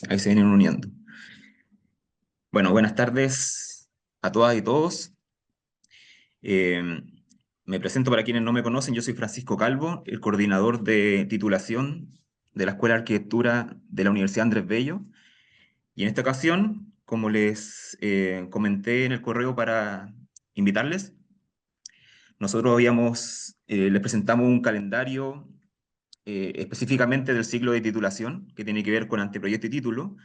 Ahí se vienen uniendo. Bueno, buenas tardes a todas y todos. Eh, Me presento para quienes no me conocen. Yo soy Francisco Calvo, el coordinador de titulación de la Escuela de Arquitectura de la Universidad Andrés Bello. Y en esta ocasión, como les comenté en el correo para invitarles, nosotros les presentamos un calendario específicamente del ciclo de titulación que tiene que ver con anteproyecto y título.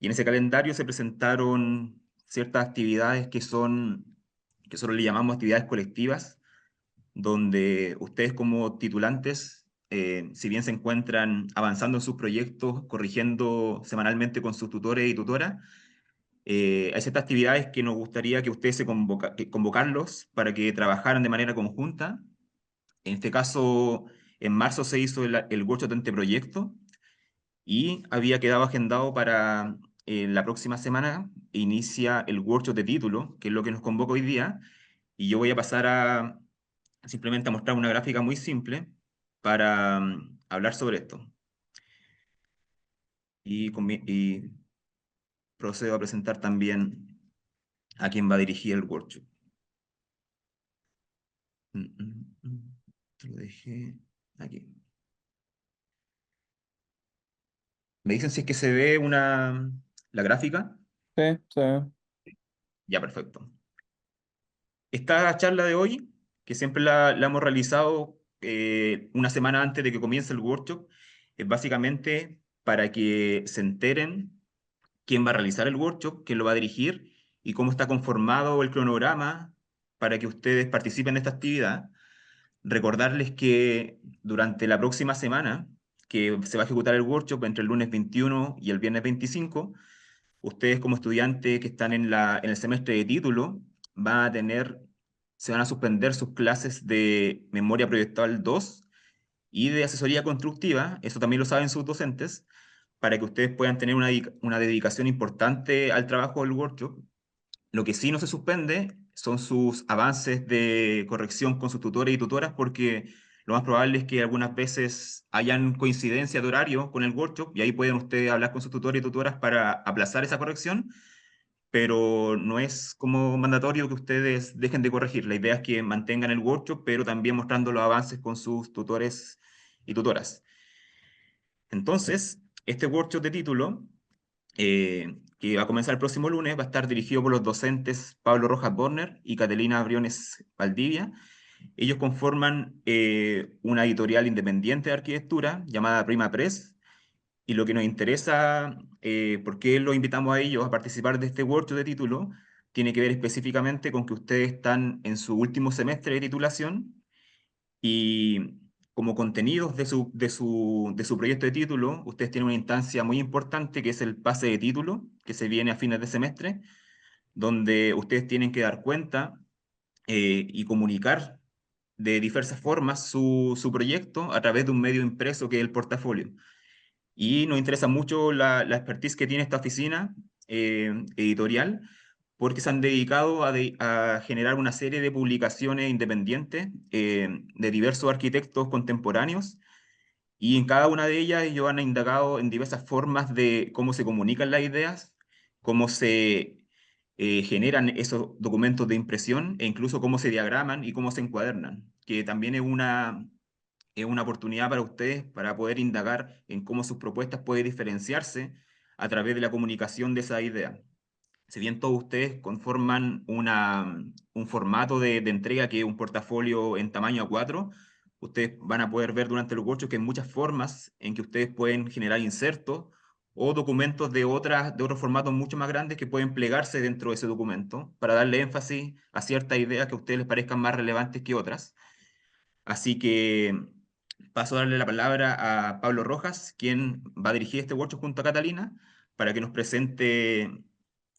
Y en ese calendario se presentaron ciertas actividades que nosotros le llamamos actividades colectivas, donde ustedes como titulantes, si bien se encuentran avanzando en sus proyectos, corrigiendo semanalmente con sus tutores y tutoras, hay ciertas actividades que nos gustaría que ustedes convocarlos para que trabajaran de manera conjunta. En este caso, en marzo se hizo el workshop de anteproyecto, y había quedado agendado para la próxima semana. Inicia el workshop de título, que es lo que nos convoca hoy día, y yo voy a pasar a simplemente a mostrar una gráfica muy simple para hablar sobre esto. Y procedo a presentar también a quien va a dirigir el workshop. Mm, mm, mm. Lo dejé aquí. ¿Me dicen si es que se ve la gráfica? Sí, sí. Ya, perfecto. Esta charla de hoy, que siempre la hemos realizado una semana antes de que comience el workshop, es básicamente para que se enteren quién va a realizar el workshop, quién lo va a dirigir y cómo está conformado el cronograma para que ustedes participen de esta actividad. Recordarles que durante la próxima semana, que se va a ejecutar el workshop entre el lunes 21 y el viernes 25, ustedes como estudiantes que están en el semestre de título van a se van a suspender sus clases de memoria proyectual 2 y de asesoría constructiva. Eso también lo saben sus docentes, para que ustedes puedan tener una dedicación importante al trabajo del workshop. Lo que sí no se suspende son sus avances de corrección con sus tutores y tutoras, porque lo más probable es que algunas veces hayan coincidencia de horario con el workshop, y ahí pueden ustedes hablar con sus tutores y tutoras para aplazar esa corrección, pero no es como mandatorio que ustedes dejen de corregir. La idea es que mantengan el workshop, pero también mostrando los avances con sus tutores y tutoras. Entonces, este workshop de título, que va a comenzar el próximo lunes, va a estar dirigido por los docentes Pablo Rojas Borner y Catalina Briones Valdivia. Ellos conforman una editorial independiente de arquitectura llamada Prima Press, y lo que nos interesa, por qué los invitamos a ellos a participar de este workshop de título, tiene que ver específicamente con que ustedes están en su último semestre de titulación, y como contenidos de su proyecto de título, ustedes tienen una instancia muy importante que es el pase de título, que se viene a fines de semestre, donde ustedes tienen que dar cuenta y comunicar de diversas formas su proyecto a través de un medio impreso que es el portafolio. Y nos interesa mucho la expertise que tiene esta oficina editorial, porque se han dedicado a generar una serie de publicaciones independientes de diversos arquitectos contemporáneos, y en cada una de ellas ellos han indagado en diversas formas de cómo se comunican las ideas, cómo se generan esos documentos de impresión, e incluso cómo se diagraman y cómo se encuadernan, que también es una oportunidad para ustedes para poder indagar en cómo sus propuestas pueden diferenciarse a través de la comunicación de esa idea. Si bien todos ustedes conforman un formato de entrega que es un portafolio en tamaño A4, ustedes van a poder ver durante los workshops que hay muchas formas en que ustedes pueden generar insertos o documentos de otros formatos mucho más grandes que pueden plegarse dentro de ese documento para darle énfasis a ciertas ideas que a ustedes les parezcan más relevantes que otras. Así que paso a darle la palabra a Pablo Rojas, quien va a dirigir este workshop junto a Catalina, para que nos presente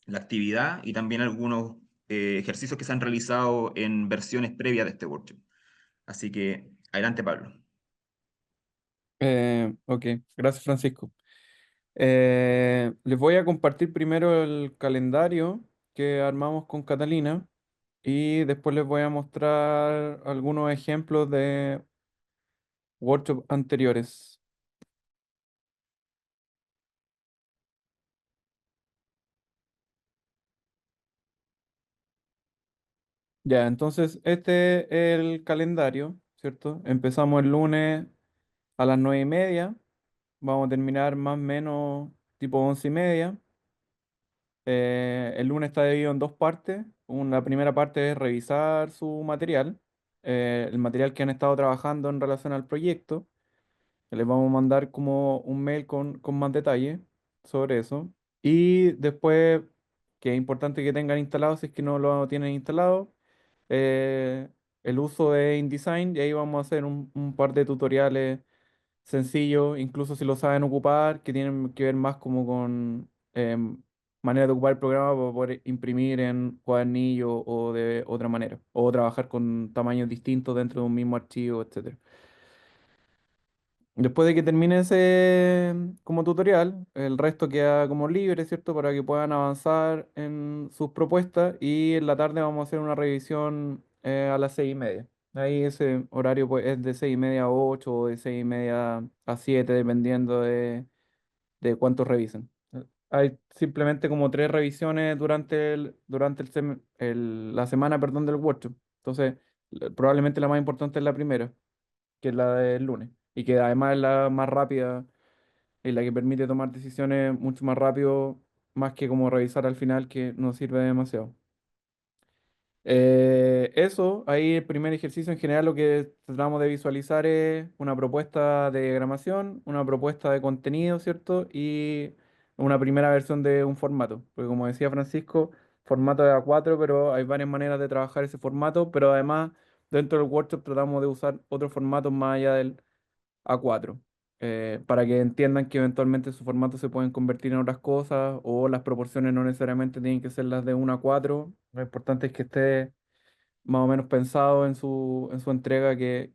la actividad y también algunos ejercicios que se han realizado en versiones previas de este workshop. Así que adelante, Pablo. Ok, gracias Francisco. Les voy a compartir primero el calendario que armamos con Catalina y después les voy a mostrar algunos ejemplos de workshops anteriores. Ya, entonces este es el calendario, ¿cierto? Empezamos el lunes a las 9:30, vamos a terminar más o menos tipo 11:30. El lunes está dividido en dos partes. La primera parte es revisar su material, el material que han estado trabajando en relación al proyecto. Les vamos a mandar como un mail con más detalles sobre eso. Y después, que es importante que tengan instalado, si es que no lo tienen instalado, eh, el uso de InDesign. Y ahí vamos a hacer un par de tutoriales sencillos, incluso si lo saben ocupar, que tienen que ver más como con manera de ocupar el programa para poder imprimir en cuadernillo o de otra manera, o trabajar con tamaños distintos dentro de un mismo archivo, etcétera. Después de que termine ese como tutorial, el resto queda como libre, ¿cierto? Para que puedan avanzar en sus propuestas y en la tarde vamos a hacer una revisión a las 6:30. Ahí ese horario pues, es de 6:30 a 8 o de 6:30 a 7 dependiendo de cuántos revisen. Hay simplemente como tres revisiones durante la semana, perdón, del workshop. Entonces, probablemente la más importante es la primera, que es la del lunes, y que además es la más rápida y la que permite tomar decisiones mucho más rápido, más que como revisar al final, que no sirve demasiado. Eso, ahí el primer ejercicio en general lo que tratamos de visualizar es una propuesta de diagramación, una propuesta de contenido, ¿cierto? Y una primera versión de un formato. Porque como decía Francisco, formato de A4, pero hay varias maneras de trabajar ese formato, pero además dentro del workshop tratamos de usar otros formatos más allá del A4, para que entiendan que eventualmente sus formatos se pueden convertir en otras cosas o las proporciones no necesariamente tienen que ser las de 1:4. Lo importante es que esté más o menos pensado en su entrega, que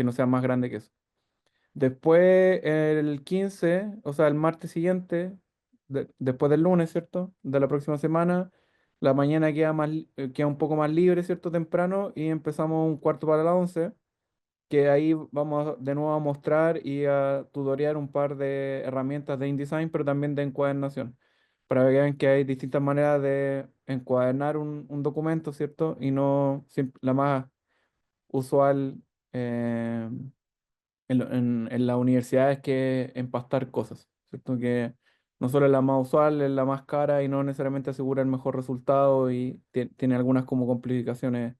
no sea más grande que eso. Después, el 15, o sea, el martes siguiente, después del lunes, ¿cierto? De la próxima semana, la mañana queda un poco más libre, ¿cierto? Temprano y empezamos un cuarto para las 11, que ahí vamos de nuevo a mostrar y a tutorear un par de herramientas de InDesign, pero también de encuadernación, para que vean que hay distintas maneras de encuadernar un documento, ¿cierto? Y no la más usual en las universidades, que empastar cosas, ¿cierto? Que no solo es la más usual, es la más cara y no necesariamente asegura el mejor resultado y tiene algunas como complicaciones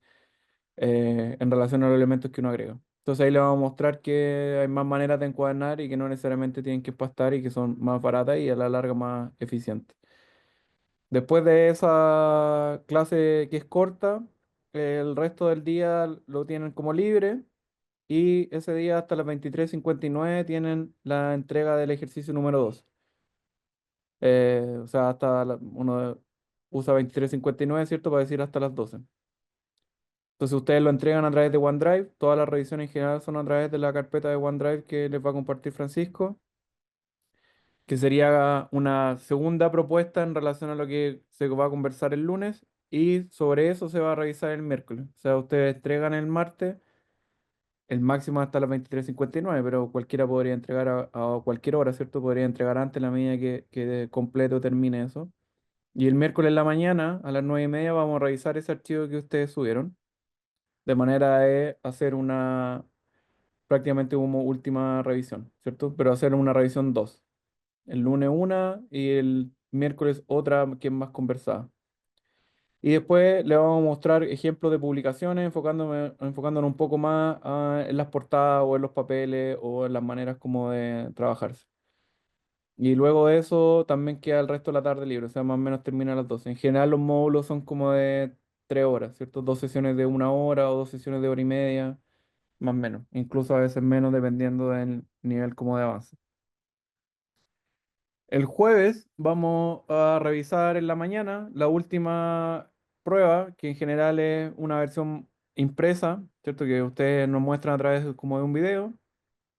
en relación a los elementos que uno agrega. Entonces ahí le vamos a mostrar que hay más maneras de encuadernar y que no necesariamente tienen que pastar y que son más baratas y a la larga más eficientes. Después de esa clase que es corta, el resto del día lo tienen como libre y ese día hasta las 23:59 tienen la entrega del ejercicio número 2. O sea, uno usa 23:59, ¿cierto? Para decir hasta las 12. Entonces ustedes lo entregan a través de OneDrive. Todas las revisiones en general son a través de la carpeta de OneDrive que les va a compartir Francisco, que sería una segunda propuesta en relación a lo que se va a conversar el lunes y sobre eso se va a revisar el miércoles. O sea, ustedes entregan el martes, el máximo hasta las 23:59, pero cualquiera podría entregar a cualquier hora, ¿cierto? Podría entregar antes en la medida que completo termine eso. Y el miércoles en la mañana, a las 9:30, vamos a revisar ese archivo que ustedes subieron, de manera de hacer prácticamente como última revisión, ¿cierto? Pero hacer una revisión dos. El lunes una y el miércoles otra que es más conversada. Y después le vamos a mostrar ejemplos de publicaciones, enfocándonos un poco más en las portadas o en los papeles o en las maneras como de trabajarse. Y luego de eso también queda el resto de la tarde libre, o sea, más o menos termina a las 12. En general los módulos son como de 3 horas, ¿cierto? Dos sesiones de 1 hora o dos sesiones de hora y media, más o menos. Incluso a veces menos dependiendo del nivel como de avance. El jueves vamos a revisar en la mañana la última prueba, que en general es una versión impresa, ¿cierto? Que ustedes nos muestran a través como de un video.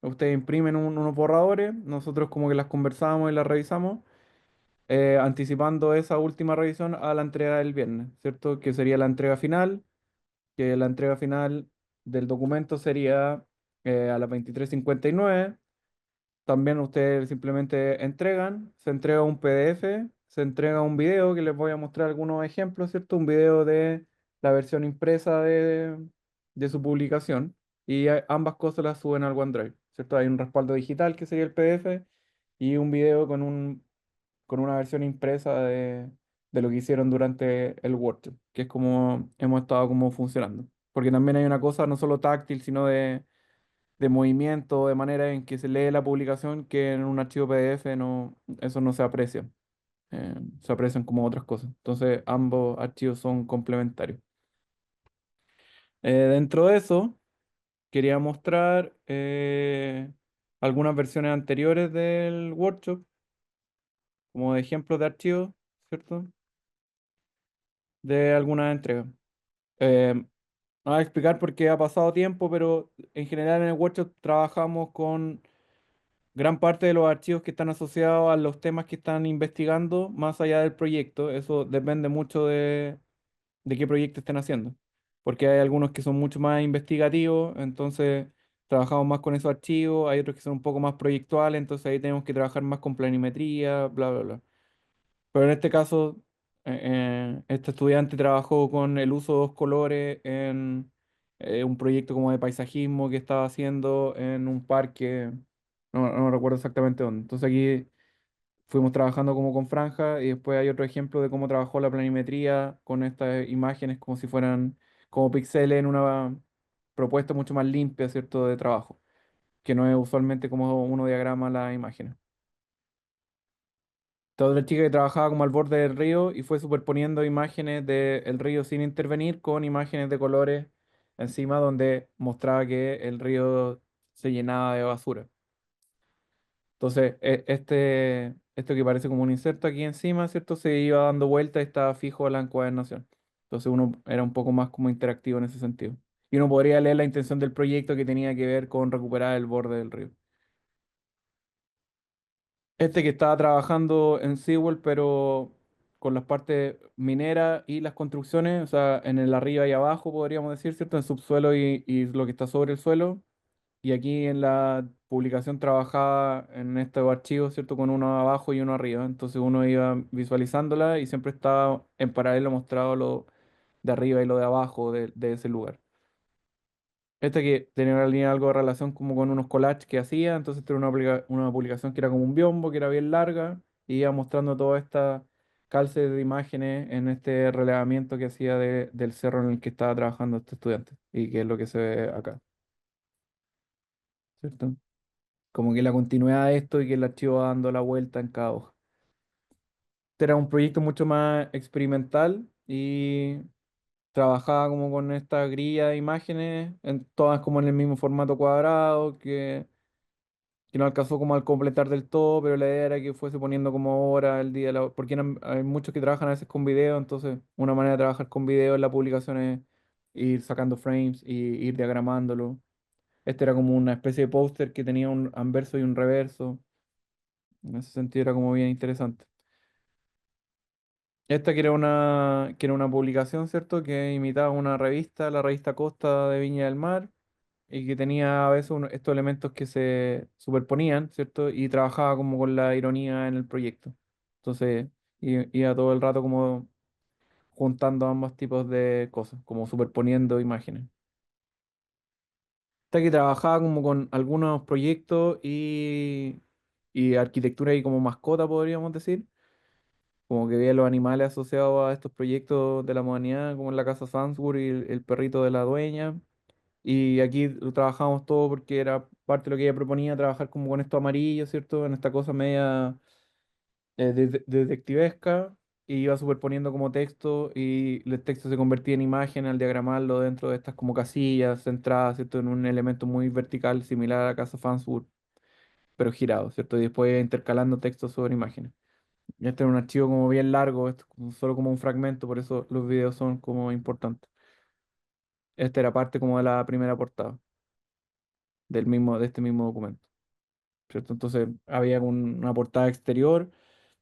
Ustedes imprimen unos borradores, nosotros como que las conversamos y las revisamos, anticipando esa última revisión a la entrega del viernes, ¿cierto? Que sería la entrega final, que la entrega final del documento sería a las 23:59. También ustedes simplemente se entrega un PDF, se entrega un video que les voy a mostrar algunos ejemplos, ¿cierto? Un video de la versión impresa de su publicación y ambas cosas las suben al OneDrive, ¿cierto? Hay un respaldo digital que sería el PDF y un video con una versión impresa de lo que hicieron durante el workshop, que es como hemos estado como funcionando. Porque también hay una cosa no solo táctil, sino de movimiento, de manera en que se lee la publicación, que en un archivo PDF no, eso no se aprecia. Se aprecian como otras cosas. Entonces, ambos archivos son complementarios. Dentro de eso, quería mostrar algunas versiones anteriores del workshop, como ejemplos de archivos, ¿cierto? De algunas entregas. Eh, Voy a explicar por qué ha pasado tiempo, pero en general en el workshop trabajamos con gran parte de los archivos que están asociados a los temas que están investigando, más allá del proyecto. Eso depende mucho de qué proyecto estén haciendo, porque hay algunos que son mucho más investigativos, entonces trabajamos más con esos archivos, hay otros que son un poco más proyectuales, entonces ahí tenemos que trabajar más con planimetría, bla, bla, bla. Pero en este caso, este estudiante trabajó con el uso de dos colores en un proyecto como de paisajismo que estaba haciendo en un parque, no recuerdo exactamente dónde. Entonces aquí fuimos trabajando como con franja y después hay otro ejemplo de cómo trabajó la planimetría con estas imágenes como si fueran como píxeles en una propuesta mucho más limpia, ¿cierto?, de trabajo, que no es usualmente como uno diagrama las imágenes. Toda la chica que trabajaba como al borde del río y fue superponiendo imágenes del río sin intervenir con imágenes de colores encima donde mostraba que el río se llenaba de basura. Entonces, esto que parece como un inserto aquí encima, ¿cierto? Se iba dando vuelta y estaba fijo a la encuadernación. Entonces uno era un poco más como interactivo en ese sentido. Y uno podría leer la intención del proyecto que tenía que ver con recuperar el borde del río. Este que estaba trabajando en SeaWorld, pero con las partes mineras y las construcciones, o sea, en el arriba y abajo, podríamos decir, ¿cierto? En subsuelo y lo que está sobre el suelo. Y aquí en la publicación trabajaba en estos archivos, ¿cierto? Con uno abajo y uno arriba. Entonces uno iba visualizándola y siempre estaba en paralelo mostrado lo de arriba y lo de abajo de ese lugar. Este que tenía una línea algo de relación como con unos collages que hacía, entonces tenía una publicación que era como un biombo, que era bien larga, y iba mostrando toda esta calce de imágenes en este relevamiento que hacía del cerro en el que estaba trabajando este estudiante, y que es lo que se ve acá, ¿cierto? Como que la continuidad de esto y que el archivo va dando la vuelta en cada hoja. Este era un proyecto mucho más experimental y trabajaba como con esta grilla de imágenes, en, todas como en el mismo formato cuadrado, que no alcanzó como al completar del todo, pero la idea era que fuese poniendo como hora el día, porque hay muchos que trabajan a veces con video, entonces una manera de trabajar con video en la publicación es ir sacando frames y ir diagramándolo. Este era como una especie de póster que tenía un anverso y un reverso. En ese sentido era como bien interesante. Esta que era una publicación, ¿cierto? Que imitaba una revista, la revista Costa de Viña del Mar, y que tenía a veces estos elementos que se superponían, ¿cierto? Y trabajaba como con la ironía en el proyecto. Entonces, iba todo el rato como juntando ambos tipos de cosas, como superponiendo imágenes. Esta que trabajaba como con algunos proyectos y arquitectura y como mascota, podríamos decir, como que veía los animales asociados a estos proyectos de la modernidad, como en la casa Farnsworth y el perrito de la dueña. Y aquí lo trabajamos todo porque era parte de lo que ella proponía, trabajar como con esto amarillo, ¿cierto? En esta cosa media detectivesca, y iba superponiendo como texto, y el texto se convertía en imagen al diagramarlo dentro de estas como casillas centradas, ¿cierto? En un elemento muy vertical, similar a la casa Farnsworth, pero girado, ¿cierto? Y después iba intercalando textos sobre imágenes. Y este es un archivo como bien largo, esto es solo como un fragmento, por eso los videos son como importantes. Esta era parte como de la primera portada de este mismo documento, ¿cierto? Entonces había una portada exterior,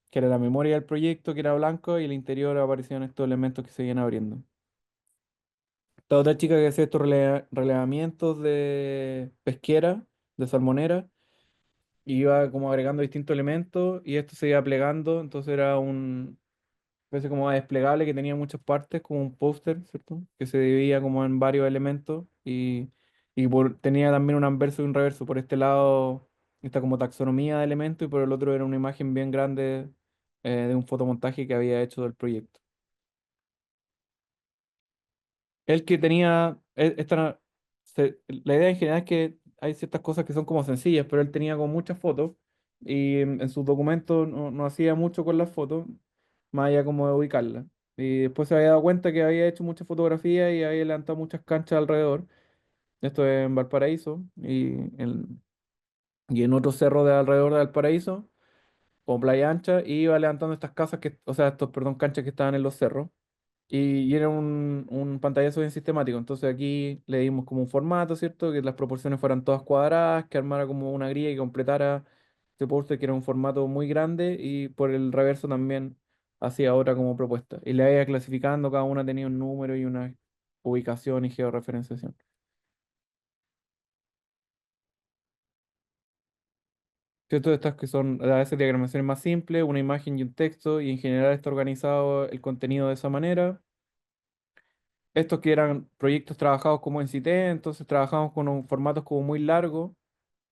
que era la memoria del proyecto, que era blanco, y el interior aparecían estos elementos que se iban abriendo. Esta otra chica que hacía estos relevamientos de pesquera, de salmonera, y iba como agregando distintos elementos, y esto se iba plegando, entonces era especie como de desplegable que tenía muchas partes, como un póster, ¿cierto? Que se dividía como en varios elementos tenía también un anverso y un reverso. Por este lado, esta como taxonomía de elementos y por el otro era una imagen bien grande de un fotomontaje que había hecho del proyecto. El que tenía, la idea en general es que hay ciertas cosas que son como sencillas, pero él tenía como muchas fotos y en sus documentos no hacía mucho con las fotos, más allá como de ubicarlas. Y después se había dado cuenta que había hecho muchas fotografías y había levantado muchas canchas alrededor. Esto es en Valparaíso y en otro cerro de alrededor de Valparaíso, como Playa Ancha, y iba levantando estas casas o sea, estos, perdón, canchas que estaban en los cerros. Y era un pantallazo bien sistemático. Entonces aquí le dimos como un formato, ¿cierto? Que las proporciones fueran todas cuadradas, que armara como una grilla y completara este póster, que era un formato muy grande, y por el reverso también hacía otra como propuesta. Y le iba clasificando, cada una tenía un número y una ubicación y georreferenciación. ¿Cierto? Estas que son a veces diagramaciones más simples, una imagen y un texto, y en general está organizado el contenido de esa manera. Estos que eran proyectos trabajados como en Cité, entonces trabajamos con formatos como muy largos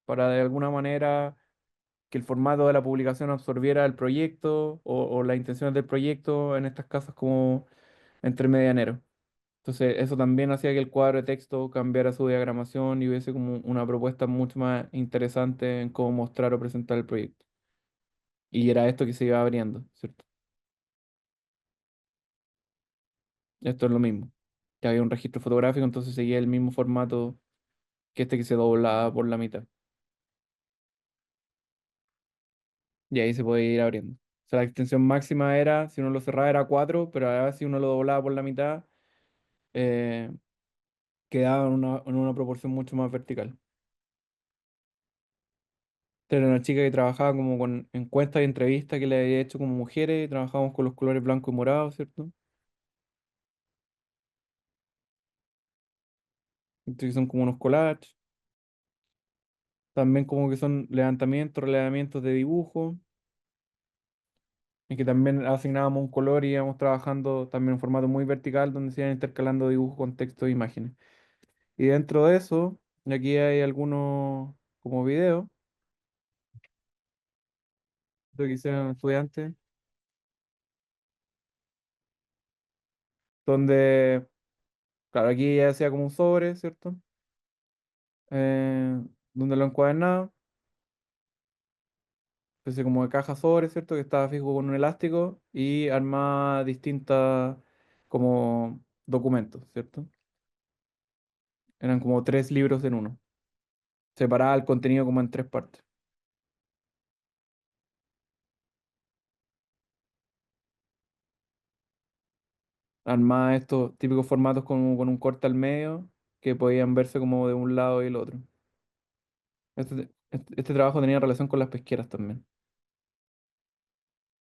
para de alguna manera que el formato de la publicación absorbiera el proyecto o las intenciones del proyecto en estas casas como entre medianeros. Entonces eso también hacía que el cuadro de texto cambiara su diagramación y hubiese como una propuesta mucho más interesante en cómo mostrar o presentar el proyecto. Y era esto que se iba abriendo, ¿cierto? Esto es lo mismo. Que había un registro fotográfico, entonces seguía el mismo formato que este que se doblaba por la mitad. Y ahí se puede ir abriendo. O sea, la extensión máxima era, si uno lo cerraba era 4, pero ahora si uno lo doblaba por la mitad, eh, quedaba en una proporción mucho más vertical. Esta era una chica que trabajaba como con encuestas y entrevistas que le había hecho como mujeres, y trabajábamos con los colores blanco y morado, ¿cierto? Entonces son como unos collages, también como que son levantamientos, relevamientos de dibujo, y que también asignábamos un color y íbamos trabajando también en un formato muy vertical donde se iban intercalando dibujos con texto e imágenes. Y dentro de eso, aquí hay algunos como videos de que hicieron estudiantes, donde, claro, aquí ya hacía como un sobre, ¿cierto? Donde lo encuadernaba, especie como de caja sobre, ¿cierto? Que estaba fijo con un elástico y armaba distintas como documentos, ¿cierto? Eran como 3 libros en uno. Separaba el contenido como en 3 partes. Armaba estos típicos formatos con un corte al medio que podían verse como de un lado y el otro. Este trabajo tenía relación con las pesqueras también.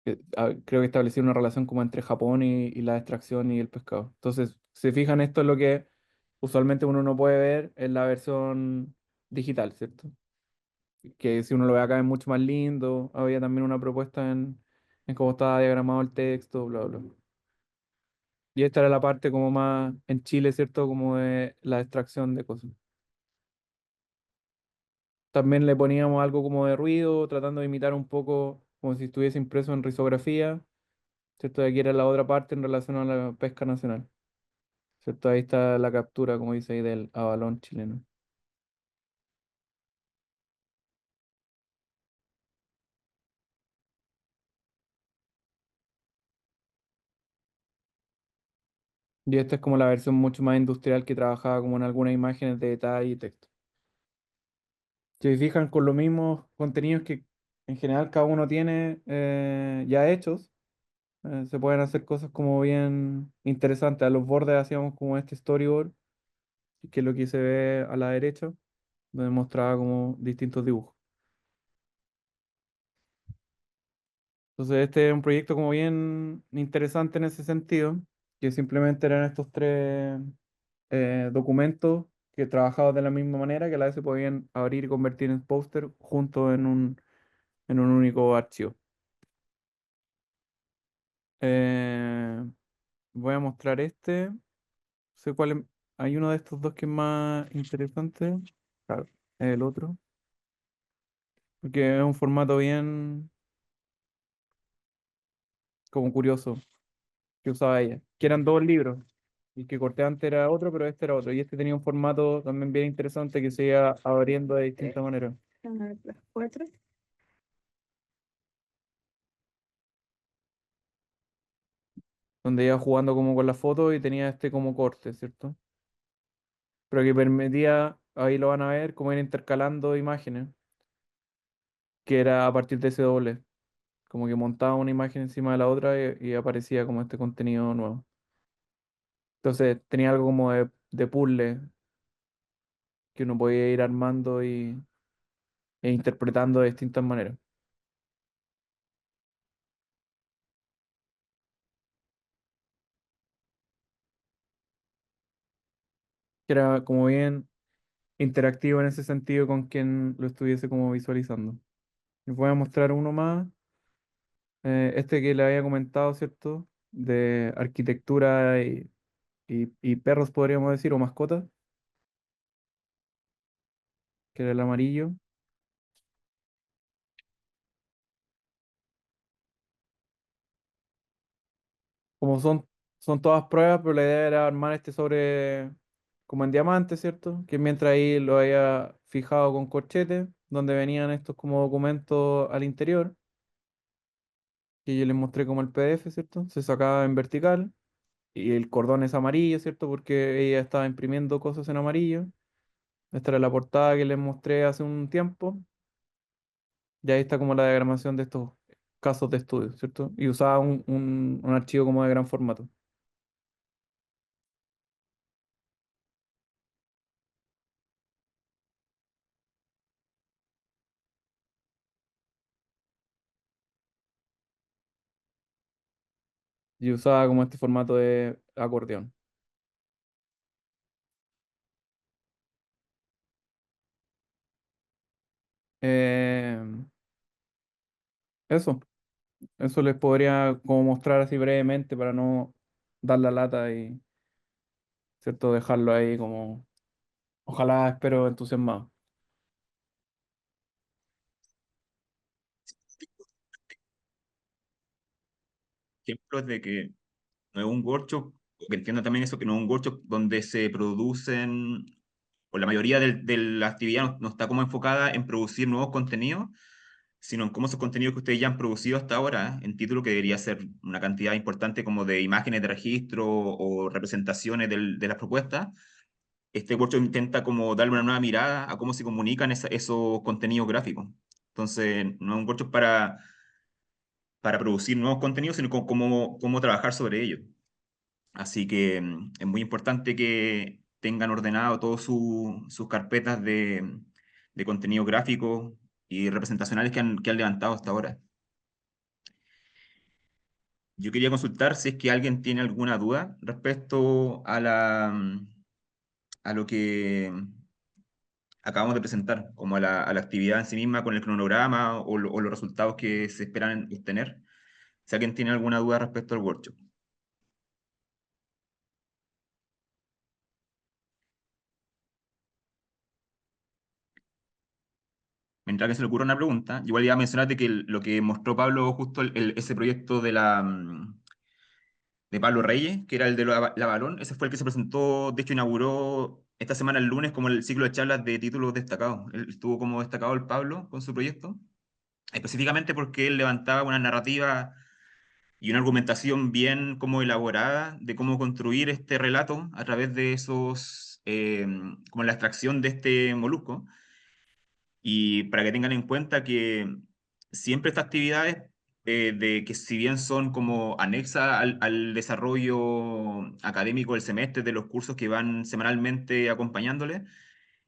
Creo que establecía una relación como entre Japón y la extracción y el pescado. Entonces, si se fijan, esto es lo que usualmente uno no puede ver en la versión digital, ¿cierto? Que si uno lo ve acá es mucho más lindo. Había también una propuesta en cómo estaba diagramado el texto, bla, bla. Y esta era la parte como más en Chile, ¿cierto? Como de la extracción de cosas. También le poníamos algo como de ruido, tratando de imitar un poco como si estuviese impreso en risografía, ¿cierto? Y aquí era la otra parte en relación a la pesca nacional, ¿cierto? Ahí está la captura, como dice ahí, del abalón chileno. Y esta es como la versión mucho más industrial que trabajaba como en algunas imágenes de detalle y texto. Si se fijan con los mismos contenidos que en general cada uno tiene ya hechos, se pueden hacer cosas como bien interesantes. A los bordes hacíamos como este storyboard, que es lo que se ve a la derecha, donde mostraba como distintos dibujos. Entonces este es un proyecto como bien interesante en ese sentido, que simplemente eran estos 3 documentos que trabajados de la misma manera, que a la vez se podían abrir y convertir en póster juntos en un único archivo. Eh, Voy a mostrar este. Sé cuál hay uno de estos dos que es más interesante. Claro, es el otro. Porque es un formato bien como curioso que usaba ella. Que eran dos libros. El que corté antes era otro, pero este era otro. Y este tenía un formato también bien interesante que se iba abriendo de distintas maneras. A ver, las cuatro. Donde iba jugando como con la foto y tenía este como corte, ¿cierto? Pero que permitía, ahí lo van a ver, como ir intercalando imágenes, que era a partir de ese doble. Como que montaba una imagen encima de la otra y aparecía como este contenido nuevo. Entonces tenía algo como de puzzle que uno podía ir armando e interpretando de distintas maneras. Que era como bien interactivo en ese sentido con quien lo estuviese como visualizando. Les voy a mostrar uno más, este que le había comentado, ¿cierto? De arquitectura y perros, podríamos decir, o mascotas, que era el amarillo. Como son todas pruebas, pero la idea era armar este sobre como en diamante, ¿cierto? Que mientras ahí lo había fijado con corchete, donde venían estos como documentos al interior, que yo les mostré como el PDF, ¿cierto? Se sacaba en vertical y el cordón es amarillo, ¿cierto? Porque ella estaba imprimiendo cosas en amarillo. Esta era la portada que les mostré hace un tiempo. Y ahí está como la diagramación de estos casos de estudio, ¿cierto? Y usaba un archivo como de gran formato. Y usaba como este formato de acordeón. Eh, eso, eso les podría como mostrar así brevemente para no dar la lata y, ¿cierto? Dejarlo ahí como, ojalá, espero, entusiasmado. Ejemplos de que no es un workshop, que entiendo también eso, que no es un workshop donde se producen, o la mayoría de la actividad no está como enfocada en producir nuevos contenidos, sino en cómo esos contenidos que ustedes ya han producido hasta ahora, en título que debería ser una cantidad importante como de imágenes de registro o representaciones de las propuestas. Este workshop intenta como darle una nueva mirada a cómo se comunican esos contenidos gráficos. Entonces, no es un workshop para producir nuevos contenidos, sino cómo trabajar sobre ellos. Así que es muy importante que tengan ordenado todas sus carpetas de contenido gráfico y representacionales que han levantado hasta ahora. Yo quería consultar si es que alguien tiene alguna duda respecto a lo que acabamos de presentar, como a la actividad en sí misma con el cronograma o los resultados que se esperan obtener. Si alguien tiene alguna duda respecto al workshop. Mientras que se le ocurre una pregunta, igual iba a mencionar de que lo que mostró Pablo justo ese proyecto de Pablo Reyes, que era el de la Balón, ese fue el que se presentó, de hecho inauguró esta semana el lunes como el ciclo de charlas de títulos destacados. Él estuvo como destacado el Pablo con su proyecto, específicamente porque él levantaba una narrativa y una argumentación bien como elaborada de cómo construir este relato a través de como la extracción de este molusco. Y para que tengan en cuenta que siempre estas actividades, de que si bien son como anexas al desarrollo académico del semestre, de los cursos que van semanalmente acompañándole,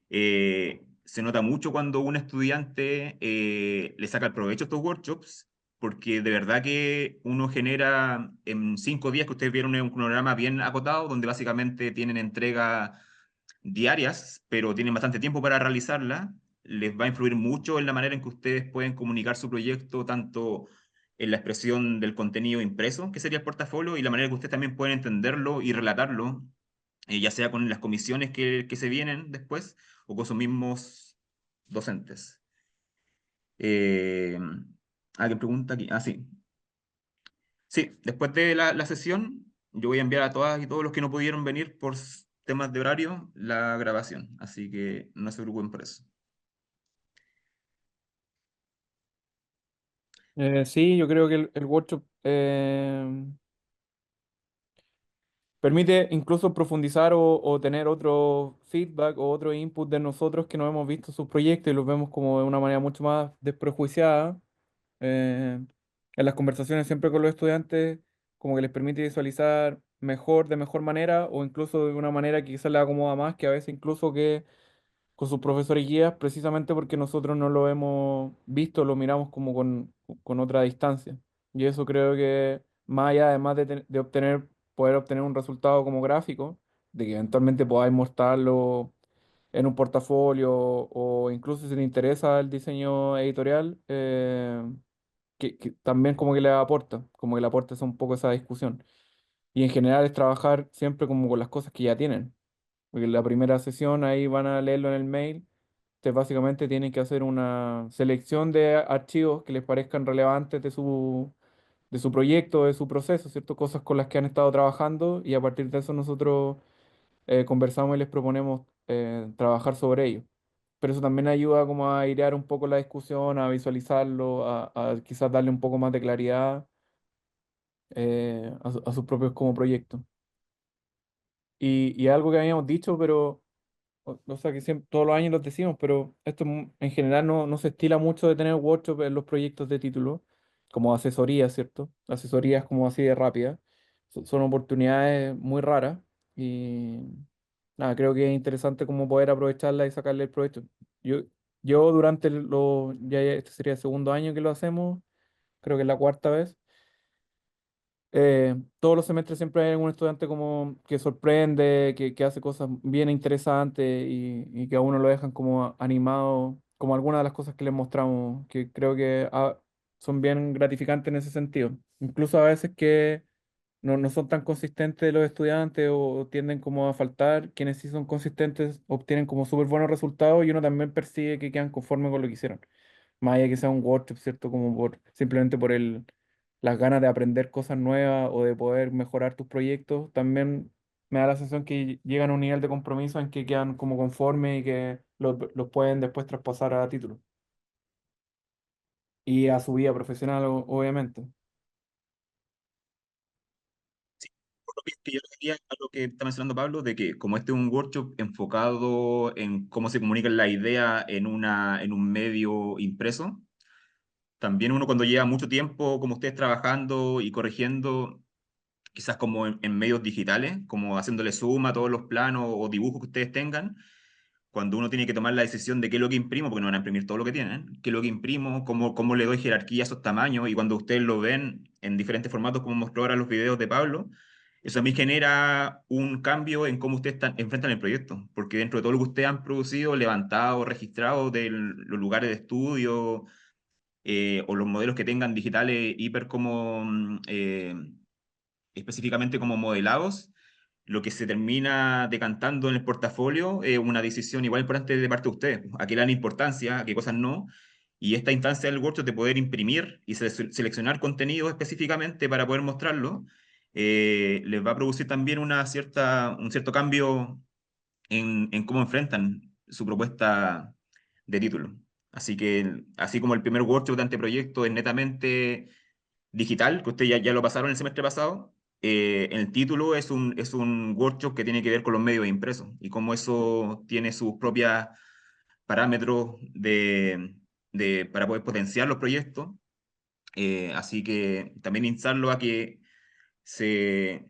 se nota mucho cuando un estudiante le saca el provecho a estos workshops, porque de verdad que uno genera en 5 días que ustedes vieron un cronograma bien acotado, donde básicamente tienen entrega diarias, pero tienen bastante tiempo para realizarla, les va a influir mucho en la manera en que ustedes pueden comunicar su proyecto, tanto en la expresión del contenido impreso, que sería el portafolio, y la manera que ustedes también pueden entenderlo y relatarlo, ya sea con las comisiones que se vienen después o con sus mismos docentes. Eh, ¿Alguien pregunta aquí? Ah, sí. Sí, después de la sesión, yo voy a enviar a todas y todos los que no pudieron venir por temas de horario la grabación, así que no se preocupen por eso. Sí, yo creo que el workshop permite incluso profundizar o tener otro feedback o otro input de nosotros que no hemos visto sus proyectos y los vemos como de una manera mucho más desprejuiciada. Eh, en las conversaciones siempre con los estudiantes, como que les permite visualizar mejor, de mejor manera o incluso de una manera que quizás les acomoda más, que a veces incluso que con sus profesores y guías, precisamente porque nosotros no lo hemos visto, lo miramos como con otra distancia. Y eso creo que más allá, además de obtener, poder obtener un resultado como gráfico, de que eventualmente podáis mostrarlo en un portafolio o incluso si te interesa el diseño editorial, que también como que le aporta un poco esa discusión. Y en general es trabajar siempre como con las cosas que ya tienen. Porque en la primera sesión ahí van a leerlo en el mail. Ustedes básicamente tienen que hacer una selección de archivos que les parezcan relevantes de su proyecto, de su proceso, ¿cierto? Cosas con las que han estado trabajando y a partir de eso nosotros conversamos y les proponemos trabajar sobre ello. Pero eso también ayuda como a airear un poco la discusión, a visualizarlo, a quizás darle un poco más de claridad a sus propios como proyectos. Y algo que habíamos dicho, pero o sea, que todos los años los decimos, pero esto en general no se estila mucho de tener workshops en los proyectos de título, como asesoría, ¿cierto? Asesorías como así de rápidas. Son oportunidades muy raras y nada, creo que es interesante como poder aprovecharla y sacarle el provecho. Yo, yo durante este sería el segundo año que lo hacemos, creo que es la cuarta vez. Todos los semestres siempre hay algún estudiante como que sorprende, que hace cosas bien interesantes y que a uno lo dejan como animado, como algunas de las cosas que les mostramos, que creo que son bien gratificantes en ese sentido. Incluso a veces que no son tan consistentes los estudiantes o tienden como a faltar, quienes sí son consistentes obtienen como súper buenos resultados y uno también percibe que quedan conformes con lo que hicieron. Más allá que sea un workshop, ¿cierto? Como simplemente por las ganas de aprender cosas nuevas o de poder mejorar tus proyectos, también me da la sensación que llegan a un nivel de compromiso en que quedan como conformes y que los pueden después traspasar a título y a su vida profesional, obviamente. Por lo que yo quería, a lo que está mencionando Pablo, de que como este es un workshop enfocado en cómo se comunica la idea en un medio impreso, también uno cuando lleva mucho tiempo, como ustedes trabajando y corrigiendo, quizás como en medios digitales, como haciéndole suma a todos los planos o dibujos que ustedes tengan, cuando uno tiene que tomar la decisión de qué es lo que imprimo, porque no van a imprimir todo lo que tienen, qué es lo que imprimo, cómo le doy jerarquía a esos tamaños, y cuando ustedes lo ven en diferentes formatos, como mostró ahora los videos de Pablo, eso a mí genera un cambio en cómo ustedes enfrentan el proyecto, porque dentro de todo lo que ustedes han producido, levantado, registrado de los lugares de estudio, o los modelos que tengan digitales hiper como específicamente como modelados, lo que se termina decantando en el portafolio es una decisión igual importante de parte de ustedes. A qué le dan importancia, a qué cosas no. Y esta instancia del workshop de poder imprimir y seleccionar contenido específicamente para poder mostrarlo, les va a producir también un cierto cambio en cómo enfrentan su propuesta de título. Así que, así como el primer workshop de anteproyecto es netamente digital, que ustedes ya lo pasaron el semestre pasado, el título es un workshop que tiene que ver con los medios impresos y cómo eso tiene sus propios parámetros para poder potenciar los proyectos. Así que también instarlo a que se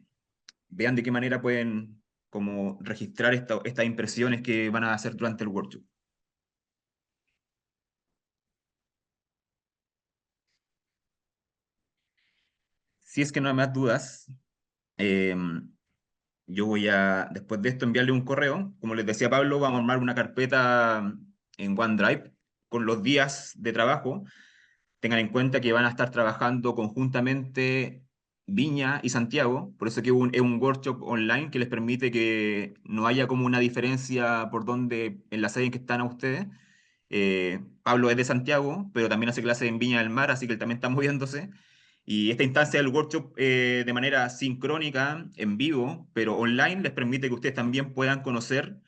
vean de qué manera pueden como registrar estas impresiones que van a hacer durante el workshop. Si es que no hay más dudas, eh, yo voy a, después de esto, enviarle un correo. Como les decía Pablo, vamos a armar una carpeta en OneDrive con los días de trabajo. tengan en cuenta que van a estar trabajando conjuntamente Viña y Santiago, por eso que es un workshop online que les permite que no haya como una diferencia por donde, en la sede en que están a ustedes. Pablo es de Santiago, pero también hace clases en Viña del Mar, así que él también está moviéndose. Y esta instancia del workshop de manera sincrónica, en vivo, pero online, les permite que ustedes también puedan conocer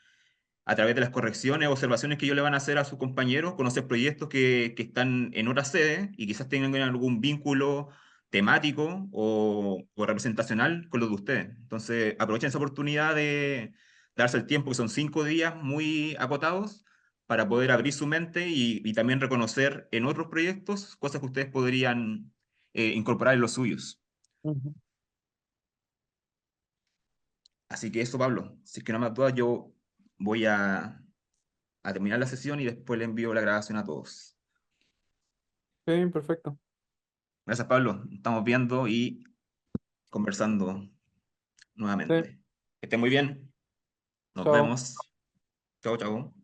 a través de las correcciones, observaciones que ellos le van a hacer a sus compañeros, conocer proyectos que están en otras sedes y quizás tengan algún vínculo temático o representacional con los de ustedes. Entonces, aprovechen esa oportunidad de darse el tiempo, que son 5 días muy acotados, para poder abrir su mente y también reconocer en otros proyectos cosas que ustedes podrían incorporar en los suyos. Ujú. Así que eso, Pablo, si es que no me más dudas, yo voy a terminar la sesión y después le envío la grabación a todos. Sí, perfecto. Gracias, Pablo. Estamos viendo y conversando Sí, nuevamente. Que esté muy bien. Nos chao. vemos. Chao, chao.